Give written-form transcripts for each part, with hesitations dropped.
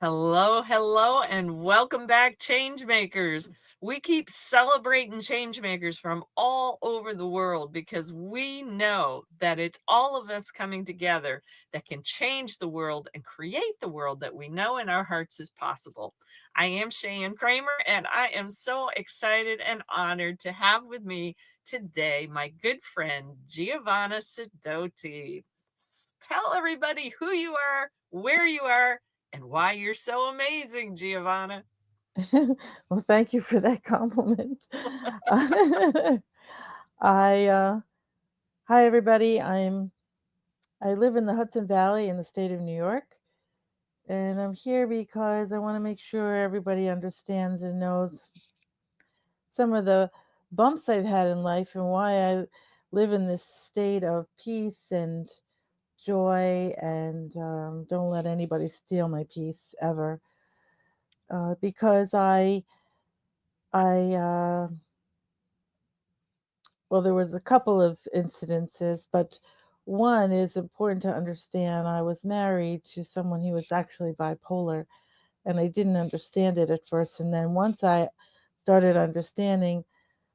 Hello, hello, and welcome back, Changemakers. We keep celebrating changemakers from all over the world because we know that it's all of us coming together that can change the world and create the world that we know in our hearts is possible. I am Cheyenne Kramer, and I am so excited and honored to have with me today my good friend, Giovanna Sidoti. Tell everybody who you are, where you are, and why you're so amazing, Giovanna. Well, thank you for that compliment. I Hi everybody. I live in the Hudson Valley in the state of New York, and I'm here because I want to make sure everybody understands and knows some of the bumps I've had in life and why I live in this state of peace and joy, and don't let anybody steal my peace ever. Because I Well, there was a couple of incidences, but one is important to understand. I was married to someone who was actually bipolar, and I didn't understand it at first. And then once I started understanding,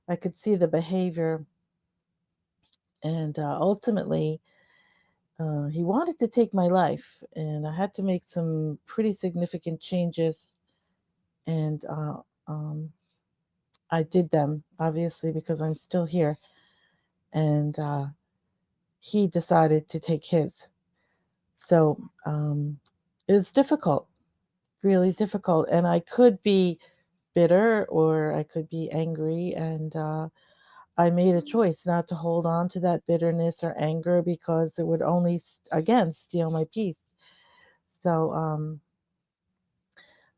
I could see the behavior. And ultimately, he wanted to take my life, and I had to make some pretty significant changes. And I did them, obviously, because I'm still here. And he decided to take his. So it was difficult, really difficult. And I could be bitter or I could be angry. And I made a choice not to hold on to that bitterness or anger because it would only, again, steal my peace. So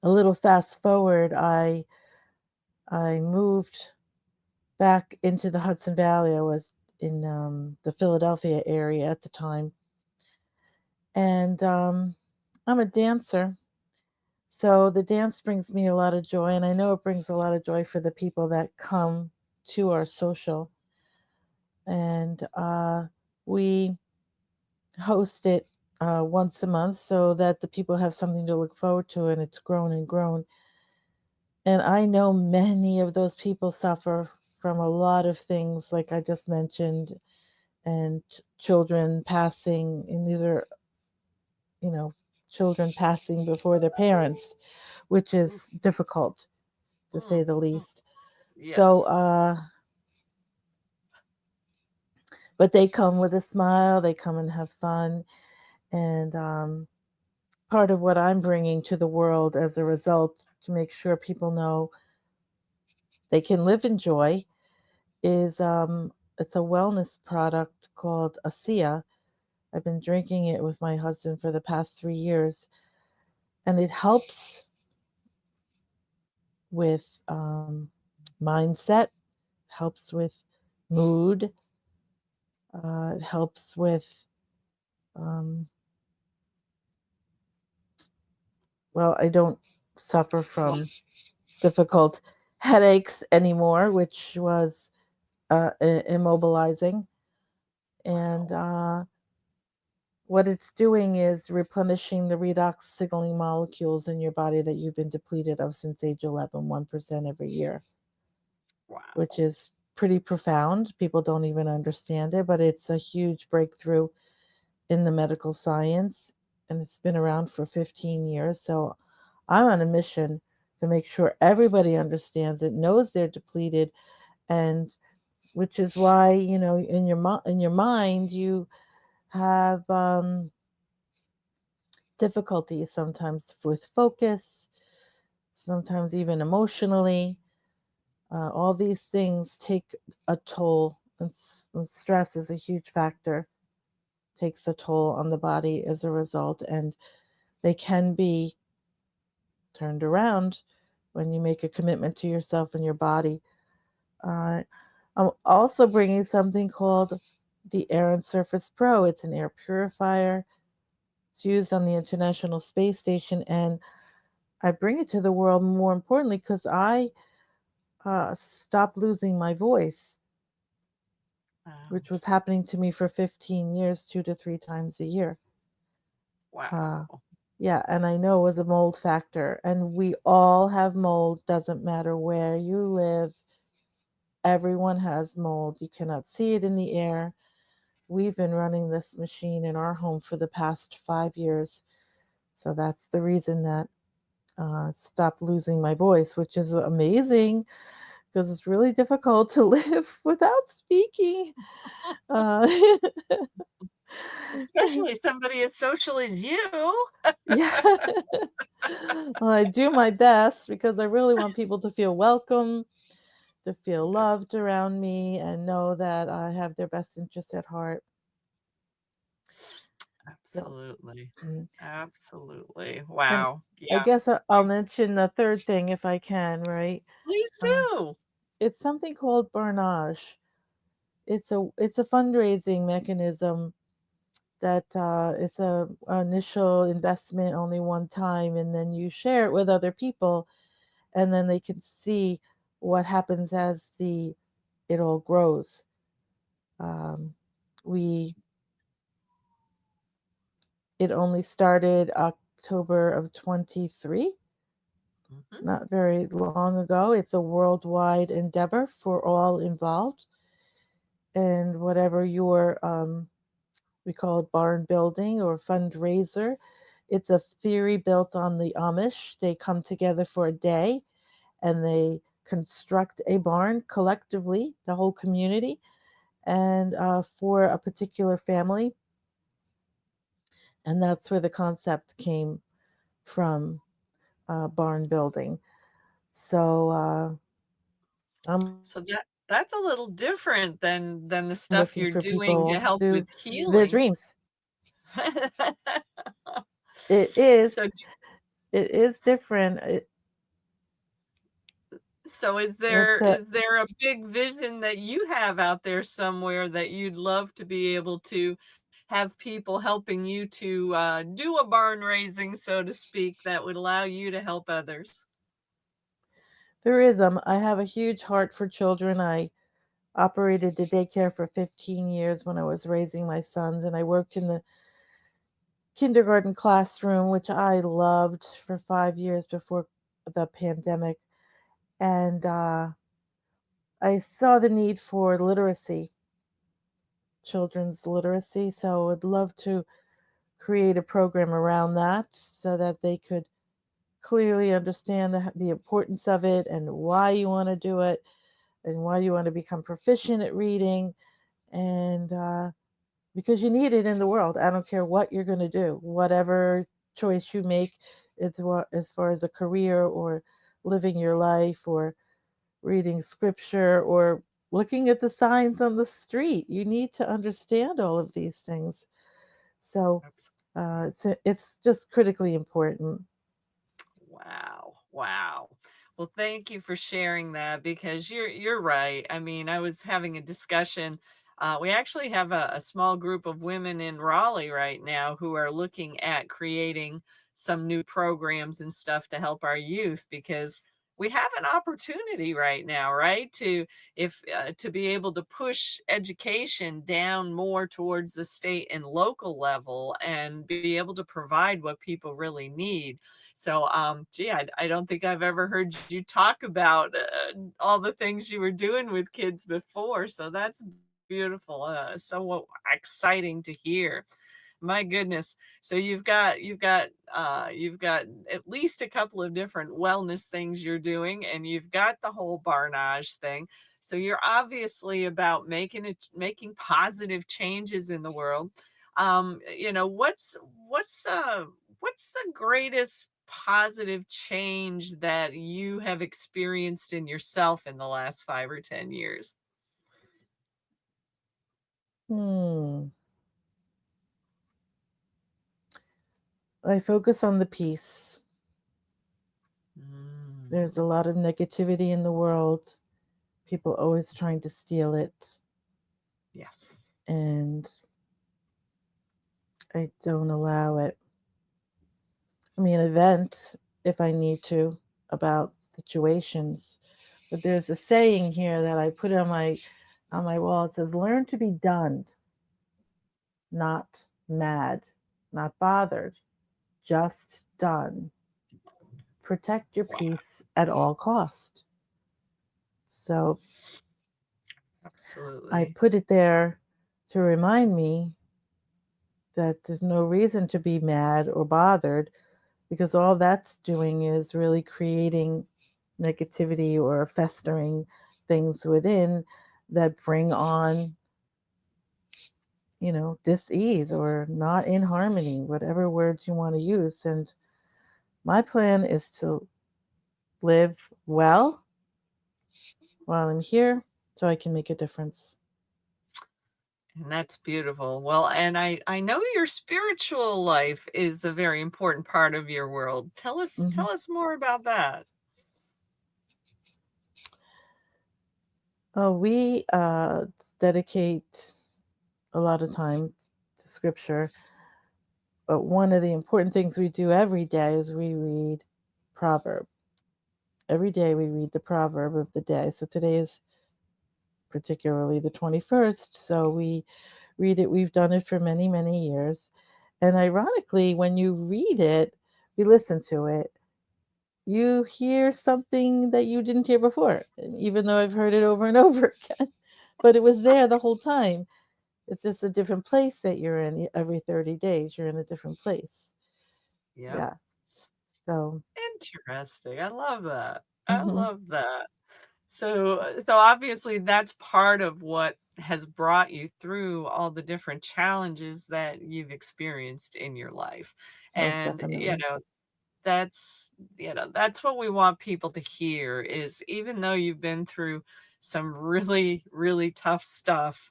a little fast forward, I moved back into the Hudson Valley. I was in the Philadelphia area at the time. And I'm a dancer. So the dance brings me a lot of joy, and I know it brings a lot of joy for the people that come to our social. And we host it once a month so that the people have something to look forward to, and it's grown and grown. And I know many of those people suffer from a lot of things, like I just mentioned, and children passing, and these are, you know, children passing before their parents, which is difficult to say Mm, the mm, least. So, yes. but they come with a smile, they come and have fun. And part of what I'm bringing to the world as a result to make sure people know they can live in joy is it's a wellness product called ASEA. I've been drinking it with my husband for the past 3 years, and it helps with mindset, helps with mood, it helps with um, well, I don't suffer Well, from difficult headaches anymore, which was immobilizing. And wow. what it's doing is replenishing the redox signaling molecules in your body that you've been depleted of since age 11, 1% every year, which Wow. is pretty profound. People don't even understand it, but it's a huge breakthrough in the medical science, and it's been around for 15 years. So I'm on a mission to make sure everybody understands it, knows they're depleted, and which is why, in your mind you have difficulties sometimes with focus, sometimes even emotionally. All these things take a toll, and stress is a huge factor. Takes a toll on the body as a result, and they can be turned around when you make a commitment to yourself and your body. Uh, I'm also bringing something called the Air and Surface Pro. It's an air purifier. It's used on the International Space Station, and I bring it to the world more importantly because I stopped losing my voice, which was happening to me for 15 years, 2 to 3 times a year. Uh, Wow. Yeah, and I know it was a mold factor. And we all have mold, doesn't matter where you live. Everyone has mold. You cannot see it in the air. We've been running this machine in our home for the past 5 years. So that's the reason that stopped losing my voice, which is amazing because it's really difficult to live without speaking. Uh, Especially somebody as social as you. yeah. Well, I do my best because I really want people to feel welcome, to feel Good. loved around me, and know that I have their best interests at heart. So, Absolutely. mm. Absolutely. And Wow. I Yeah. guess I'll You mention the third thing if I can, right? please Uh, do. it's something called Barnage. It's a fundraising mechanism that is a initial investment only one time, and then you share it with other people, and then they can see what happens as the it all grows. Um, we It only started October of 23, Mhm. not very long ago. It's a worldwide endeavor for all involved, and whatever your we call it barn building or fundraiser. It's a theory built on the Amish. They come together for a day and they construct a barn collectively, the whole community, and for a particular family. And that's where the concept came from, barn building. So I'm So that's a little different than the stuff looking you're for doing to people help to with their healing. dreams. It is, So it is different. so It's a is there a big vision that you have out there somewhere that you'd love to be able to have people helping you to, do a barn raising, so to speak, that would allow you to help others? There is, I have a huge heart for children. I operated a daycare for 15 years when I was raising my sons, and I worked in the kindergarten classroom, which I loved for 5 years before the pandemic. And I saw the need for literacy, children's literacy. So I would love to create a program around that so that they could clearly understand the importance of it and why you want to do it and why you want to become proficient at reading. And because you need it in the world. I don't care what you're going to do, whatever choice you make, it's what as far as a career or living your life or reading scripture or looking at the signs on the street. You need to understand all of these things. So Absolutely. it's just critically important. Wow. Wow. Well, thank you for sharing that because you're right. I mean, I was having a discussion. We actually have a small group of women in Raleigh right now who are looking at creating some new programs and stuff to help our youth because we have an opportunity right now, right? To if to be able to push education down more towards the state and local level and be able to provide what people really need. So, gee, I don't think I've ever heard you talk about all the things you were doing with kids before. So that's beautiful. So exciting to hear. My goodness. So you've got at least a couple of different wellness things you're doing, and you've got the whole Barnage thing. So you're obviously about making positive changes in the world. What's the greatest positive change that you have experienced in yourself in the last 5 or 10 years? Hmm. I focus on the peace. There's a Mm, lot of negativity in the world, people always trying to steal it, yes. and I don't allow it. I mean, event if I need to about situations. But there's a saying here that I put on my wall. It says, "Learn to be done, not mad, not bothered. just done. Protect your Wow, peace at all cost. So I absolutely. put it there to remind me that there's no reason to be mad or bothered, because all that's doing is really creating negativity or festering things within that bring on, dis-ease or not in harmony, whatever words you want to use. And my plan is to live well while I'm here so I can make a difference. And that's beautiful. Well, and I know your spiritual life is a very important part of your world. Hmm. Tell us more about that. We dedicate a lot of time to scripture, but one of the important things we do every day is we read proverb. Every day we read the proverb of the day. So today is particularly the 21st. So we read it. We've done it for many, many years. And ironically, when you read it, we listen to it, you hear something that you didn't hear before, even though I've heard it over and over again. But it was there the whole time. It's just a different place that you're in. Every 30 days, you're in a different place. Yep. Yeah. So, Interesting. I love that. I hmm, love that. So obviously that's part of what has brought you through all the different challenges that you've experienced in your life. most And, definitely. that's that's what we want people to hear is even though you've been through some really, really tough stuff,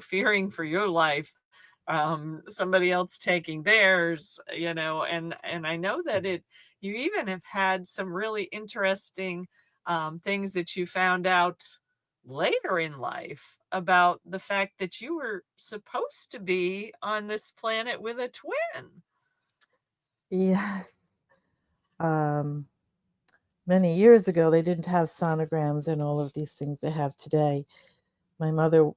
fearing for your life, somebody else taking theirs, and I know that you even have had some really interesting things that you found out later in life about the fact that you were supposed to be on this planet with a twin. Yes. Um, Many years ago, they didn't have sonograms and all of these things they have today. My mother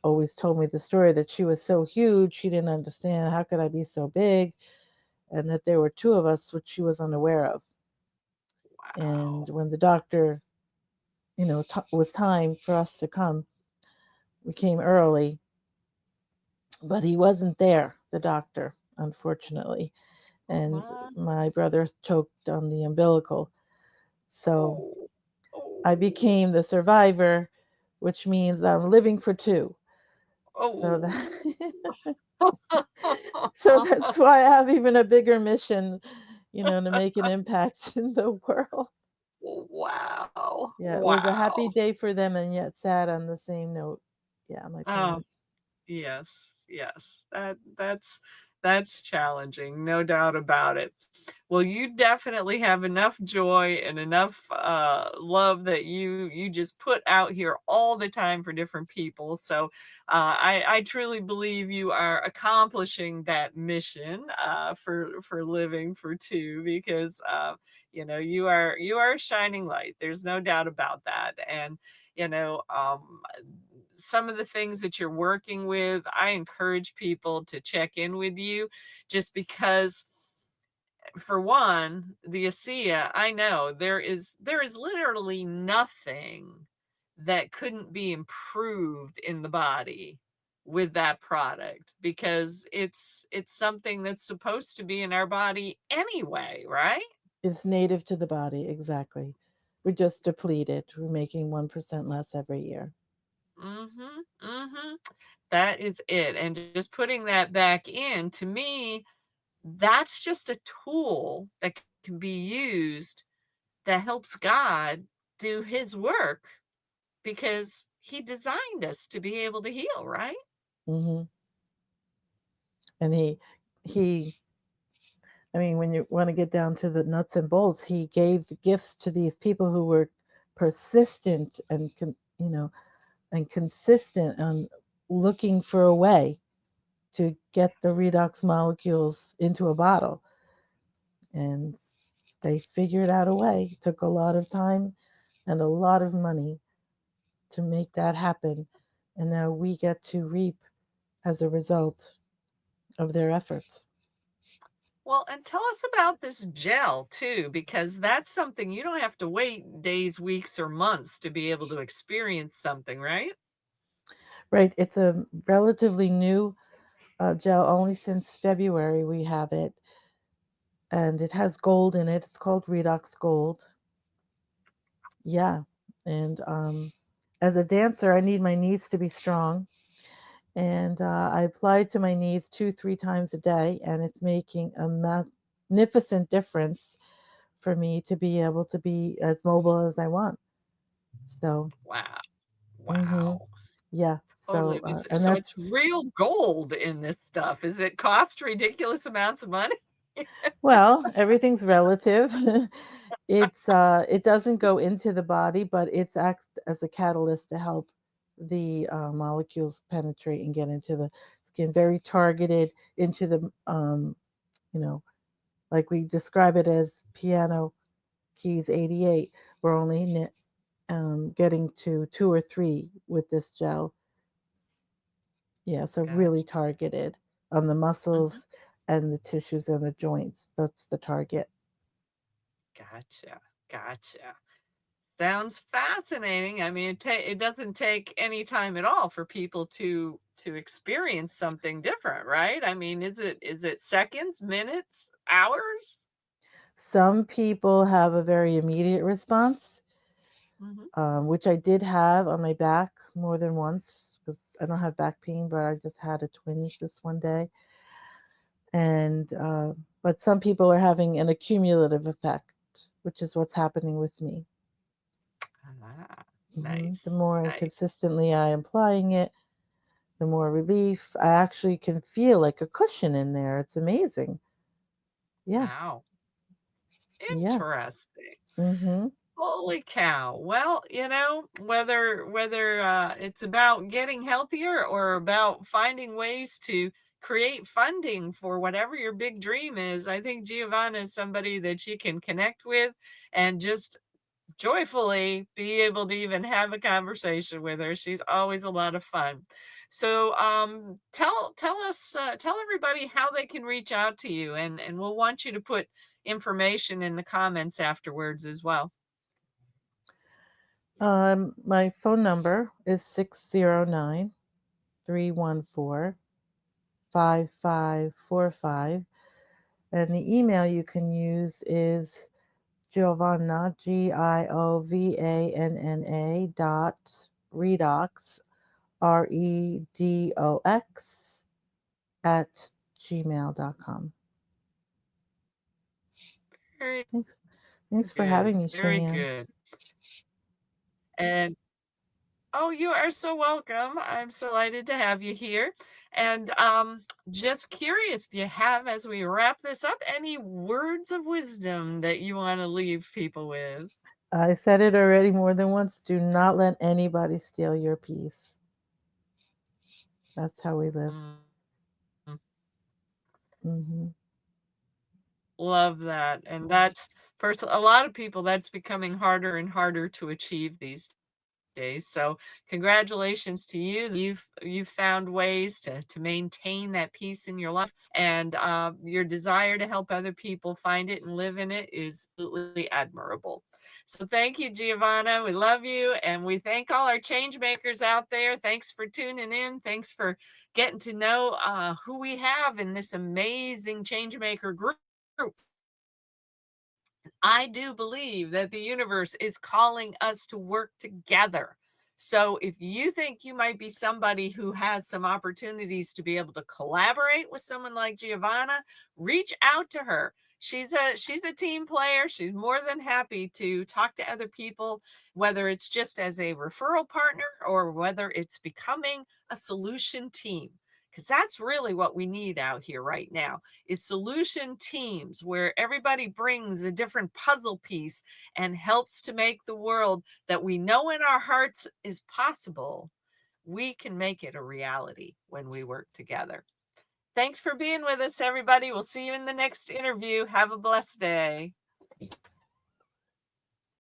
always told me the story that she was so huge, she didn't understand how could I be so big, and that there were two of us, which she was unaware of. And Wow. when the doctor, was time for us to come, we came early, but he wasn't there, the doctor, unfortunately. And Uh-huh. my brother choked on the umbilical. So Oh. I Oh. became the survivor, which means I'm living for two. So Oh. that so that's why I have even a bigger mission, to make an impact in the world. Wow. Yeah, it was a happy Wow. day for them and yet sad on the same note. Yeah, my Oh, parents. yes, yes. That's challenging, no doubt about it. Well, you definitely have enough joy and enough love that you just put out here all the time for different people. So I truly believe you are accomplishing that mission for living for two because you are a shining light. There's no doubt about that. And you know um, some of the things that you're working with, I encourage people to check in with you just because for one, the ASEA, I know there is literally nothing that couldn't be improved in the body with that product because it's something that's supposed to be in our body anyway, right? It's native to the body, exactly. We're just depleted. We're making 1% less every year. Mhm. Mhm. That is it. And just putting that back in to me, that's just a tool that can be used that helps God do his work because he designed us to be able to heal, right? Hmm. And he, I mean, when you want to get down to the nuts and bolts, he gave the gifts to these people who were persistent and, and consistent on looking for a way to get the redox molecules into a bottle. And they figured out a way. It took a lot of time and a lot of money to make that happen. And now we get to reap as a result of their efforts. Well, and tell us about this gel too, because that's something you don't have to wait days, weeks, or months to be able to experience something, right? Right, it's a relatively new gel. Only since February we have it, and it has gold in it. It's called Redox Gold. Yeah, and as a dancer, I need my knees to be strong, and I apply to my knees 2, 3 times a day, and it's making a magnificent difference for me to be able to be as mobile as I want. So, Wow. hmm Wow. yeah. Totally And so that's it's real gold in this stuff. Is it cost ridiculous amounts of money? well, everything's relative. It doesn't go into the body, but it's acts as a catalyst to help the molecules penetrate and get into the skin. Very targeted into the you know, like we describe it as piano keys 88. We're only getting to 2 or 3 with this gel. Yeah, so really Gotcha. targeted on the Mhm. muscles and the tissues and the joints. That's the target. Gotcha. Gotcha. Sounds fascinating. I mean, it doesn't take any time at all for people to experience something different, right? I mean, is it seconds, minutes, hours? Some people have a very immediate response, Mhm. which I did have on my back more than once because I don't have back pain, but I just had a twinge this one day. And but some people are having an accumulative effect, which is what's happening with me. Ah, The nice, more nice. consistently I am applying it, the more relief. I actually can feel like a cushion in there. It's amazing. Yeah, Wow. yeah. Interesting. Mm-hmm. Holy cow. Well, whether it's about getting healthier or about finding ways to create funding for whatever your big dream is, I think Giovanna is somebody that you can connect with and just joyfully be able to even have a conversation with her. She's always a lot of fun. So, tell everybody how they can reach out to you, and we'll want you to put information in the comments afterwards as well. My phone number is 609-314-5545, and the email you can use is Giovanna, Giovanna dot redox, Redox, at gmail.com. Very Thanks. Thanks for good, having me, very Cheyenne. good. And oh, you are so welcome. I'm so delighted to have you here. And just curious, do you have, as we wrap this up, any words of wisdom that you want to leave people with? I said it already more than once. Do not let anybody steal your peace. That's how we live. Mm, Hmm. love that. And that's for a lot of people, that's becoming harder and harder to achieve these days. So congratulations to you. You've found ways to maintain that peace in your life, and your desire to help other people find it and live in it is absolutely admirable. So thank you, Giovanna. We love you, and we thank all our change makers out there. Thanks for tuning in. Thanks for getting to know who we have in this amazing change maker group. I do believe that the universe is calling us to work together. So if you think you might be somebody who has some opportunities to be able to collaborate with someone like Giovanna, reach out to her. She's a team player. She's more than happy to talk to other people, whether it's just as a referral partner or whether it's becoming a solution team. Because that's really what we need out here right now is solution teams where everybody brings a different puzzle piece and helps to make the world that we know in our hearts is possible. We can make it a reality when we work together. Thanks for being with us, everybody. We'll see you in the next interview. Have a blessed day.